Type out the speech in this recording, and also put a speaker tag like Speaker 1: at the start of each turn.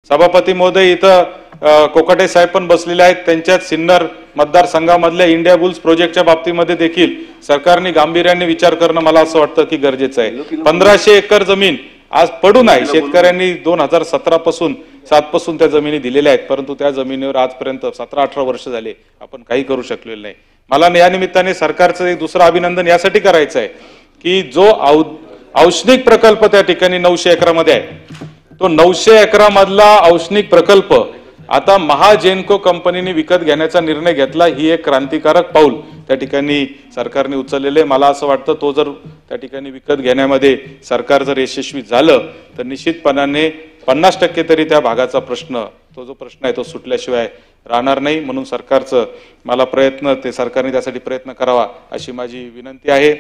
Speaker 1: सभापती महोदय इथं कोकाटे साहेब पण बसलेले आहेत, त्यांच्यात सिन्नर मतदारसंघामधल्या इंडिया बुल्स प्रोजेक्टच्या बाबतीमध्ये देखील सरकारने गांभीर्याने विचार करणं मला असं वाटतं की गरजेचं आहे। 1500 एकर जमीन आज पडून आहे, शेतकऱ्यांनी 2017 पासून 7 पासून त्या जमिनी दिलेल्या आहेत, परंतु त्या जमिनीवर आजपर्यंत 17-18 वर्ष झाले आपण काही करू शकलेलो नाही। मला या निमित्ताने सरकारचं एक दुसरं अभिनंदन यासाठी करायचं आहे की जो औष्णिक प्रकल्प त्या ठिकाणी 900 एकरामध्ये आहे, तो 900 एकरामधला औष्णिक प्रकल्प आता महाजेनको कंपनीने विकत घेण्याचा निर्णय घेतला। ही एक क्रांतिकारक पाऊल त्या ठिकाणी सरकारने उचललेले। मला असं वाटतं तो जर त्या ठिकाणी विकत घेण्यामध्ये सरकार जर यशस्वी झालं तर निश्चितपणाने 50% तरी त्या भागाचा प्रश्न, तो जो प्रश्न आहे तो सुटल्याशिवाय राहणार नाही। म्हणून सरकारचं मला सरकारने त्यासाठी प्रयत्न करावा अशी माझी विनंती आहे।